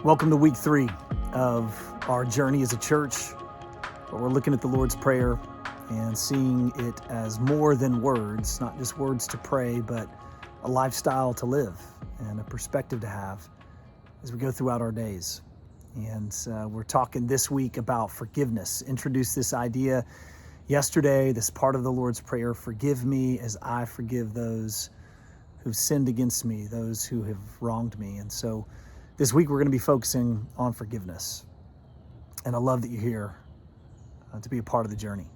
Welcome to week 3 of our journey as a church, where we're looking at the Lord's Prayer and seeing it as more than words, not just words to pray, but a lifestyle to live and a perspective to have as we go throughout our days. And we're talking this week about forgiveness. Introduced this idea yesterday, this part of the Lord's Prayer: forgive me as I forgive those who've sinned against me, those who have wronged me. And so this week we're going to be focusing on forgiveness. And I love that you're here to be a part of the journey.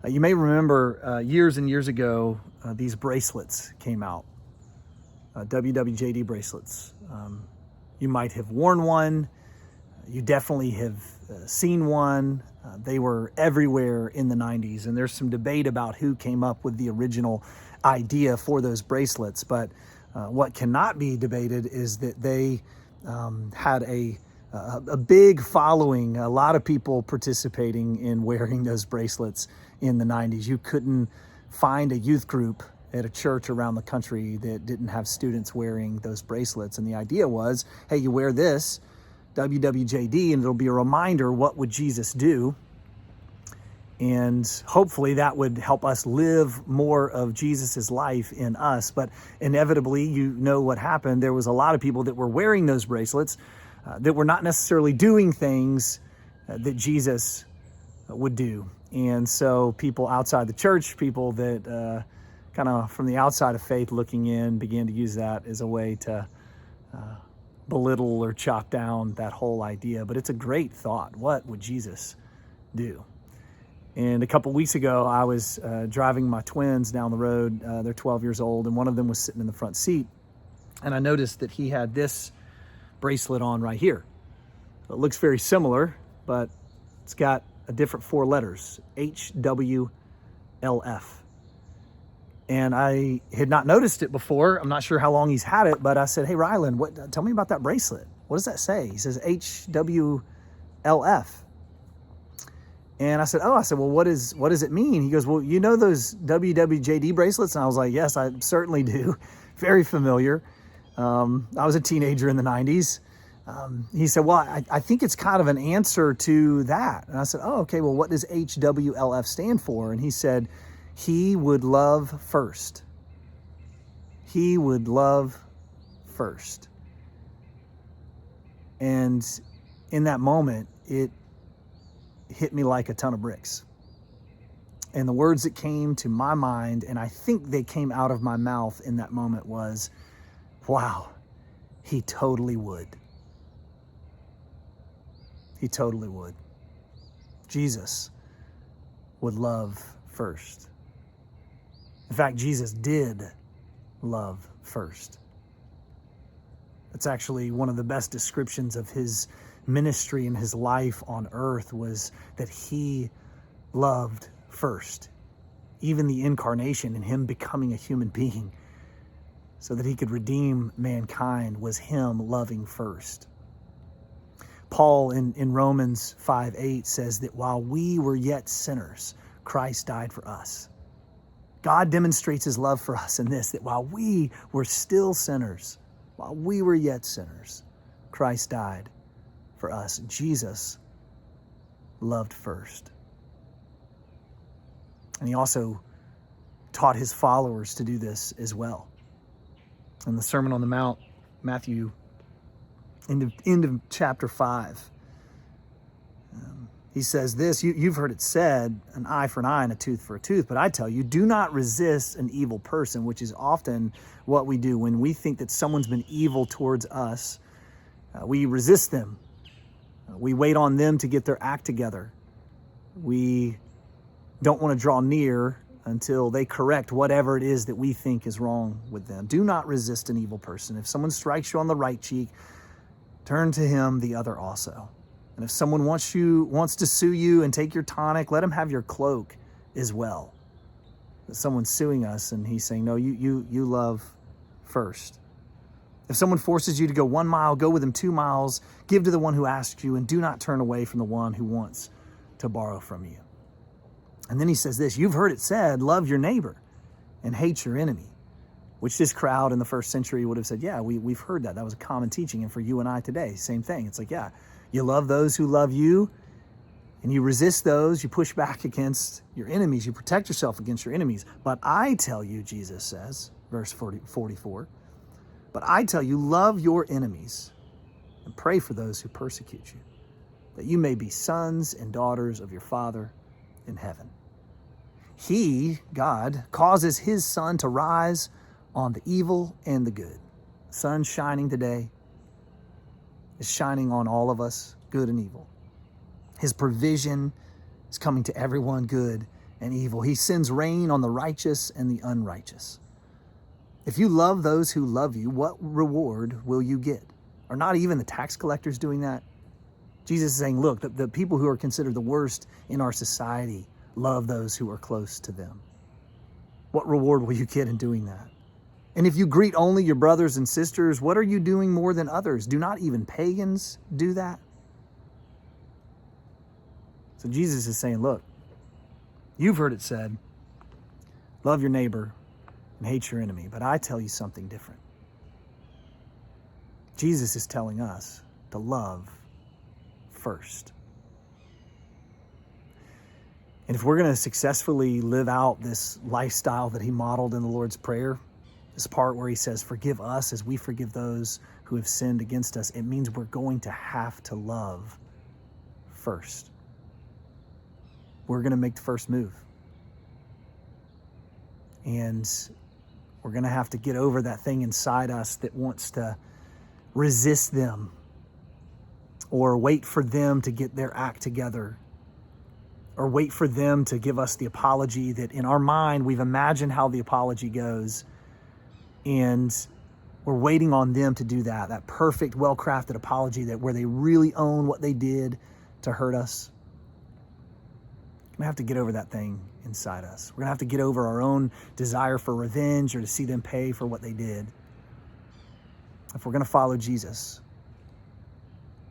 You may remember years and years ago, these bracelets came out, WWJD bracelets. You might have worn one. You definitely have seen one. They were everywhere in the 90s, and there's some debate about who came up with the original idea for those bracelets. But what cannot be debated is that they had a big following, a lot of people participating in wearing those bracelets in the 90s. You couldn't find a youth group at a church around the country that didn't have students wearing those bracelets. And the idea was, hey, you wear this, WWJD, and it'll be a reminder, what would Jesus do? And hopefully that would help us live more of Jesus's life in us. But inevitably, you know what happened. There was a lot of people that were wearing those bracelets that were not necessarily doing things that Jesus would do. And so people outside the church, people that kind of from the outside of faith looking in, began to use that as a way to belittle or chop down that whole idea. But it's a great thought. What would Jesus do? And a couple weeks ago, I was driving my twins down the road. They're 12 years old, and one of them was sitting in the front seat. And I noticed that he had this bracelet on right here. It looks very similar, but it's got a different 4 letters, H.W.L.F. And I had not noticed it before. I'm not sure how long he's had it, but I said, hey, Rylan, tell me about that bracelet. What does that say? He says H.W.L.F. And I said, well, what does it mean? He goes, well, you know those WWJD bracelets? And I was like, yes, I certainly do. Very familiar. I was a teenager in the 90s. He said, well, I think it's kind of an answer to that. And I said, oh, okay, well, what does HWLF stand for? And he said, he would love first. He would love first. And in that moment, it hit me like a ton of bricks. And the words that came to my mind, and I think they came out of my mouth in that moment, was, wow, he totally would. He totally would. Jesus would love first. In fact, Jesus did love first. That's actually one of the best descriptions of his ministry and his life on earth, was that he loved first. Even the incarnation and him becoming a human being so that he could redeem mankind was him loving first. Paul in Romans 5:8 says that while we were yet sinners, Christ died for us. God demonstrates his love for us in this, that while we were still sinners, while we were yet sinners, Christ died for us. Jesus loved first. And he also taught his followers to do this as well. In the Sermon on the Mount, Matthew, end of chapter 5, he says this: you've heard it said, an eye for an eye and a tooth for a tooth. But I tell you, do not resist an evil person, which is often what we do. When we think that someone's been evil towards us, we resist them. We wait on them to get their act together. We don't want to draw near until they correct whatever it is that we think is wrong with them. Do not resist an evil person. If someone strikes you on the right cheek, turn to him the other also. And if someone wants to sue you and take your tonic, let him have your cloak as well. If someone's suing us and he's saying, no, you love first. If someone forces you to go 1 mile, go with them 2 miles. Give to the one who asks you, and do not turn away from the one who wants to borrow from you. And then he says this: you've heard it said, love your neighbor and hate your enemy. which this crowd in the first century would have said, yeah, we've heard that. That was a common teaching. And for you and I today, same thing. It's like, yeah, you love those who love you, and you resist those, you push back against your enemies, you protect yourself against your enemies. But I tell you, Jesus says, verse 44, but I tell you, love your enemies and pray for those who persecute you, that you may be sons and daughters of your Father in heaven. He, God, causes his sun to rise on the evil and the good. The sun shining today is shining on all of us, good and evil. His provision is coming to everyone, good and evil. He sends rain on the righteous and the unrighteous. If you love those who love you, what reward will you get? Are not even the tax collectors doing that? Jesus is saying, look, the people who are considered the worst in our society love those who are close to them. What reward will you get in doing that? And if you greet only your brothers and sisters, what are you doing more than others? Do not even pagans do that? So Jesus is saying, look, you've heard it said, love your neighbor and hate your enemy. But I tell you something different. Jesus is telling us to love first. And if we're going to successfully live out this lifestyle that he modeled in the Lord's Prayer, this part where he says, forgive us as we forgive those who have sinned against us, it means we're going to have to love first. We're going to make the first move. And we're going to have to get over that thing inside us that wants to resist them or wait for them to get their act together, or wait for them to give us the apology that in our mind we've imagined how the apology goes, and we're waiting on them to do that perfect, well-crafted apology that where they really own what they did to hurt us. We're going to have to get over that thing inside us. We're going to have to get over our own desire for revenge or to see them pay for what they did. If we're going to follow Jesus,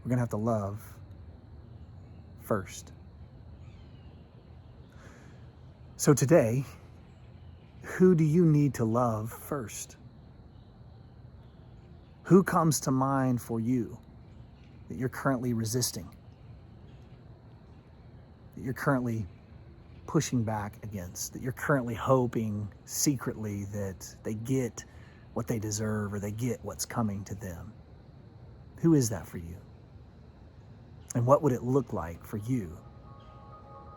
we're going to have to love first. So today, who do you need to love first? Who comes to mind for you that you're currently resisting, that you're currently pushing back against, that you're currently hoping secretly that they get what they deserve or they get what's coming to them? Who is that for you? And what would it look like for you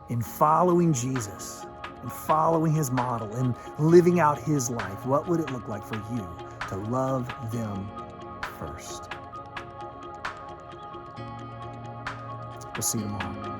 in following Jesus and following his model and living out his life? What would it look like for you to love them first? We'll see you tomorrow.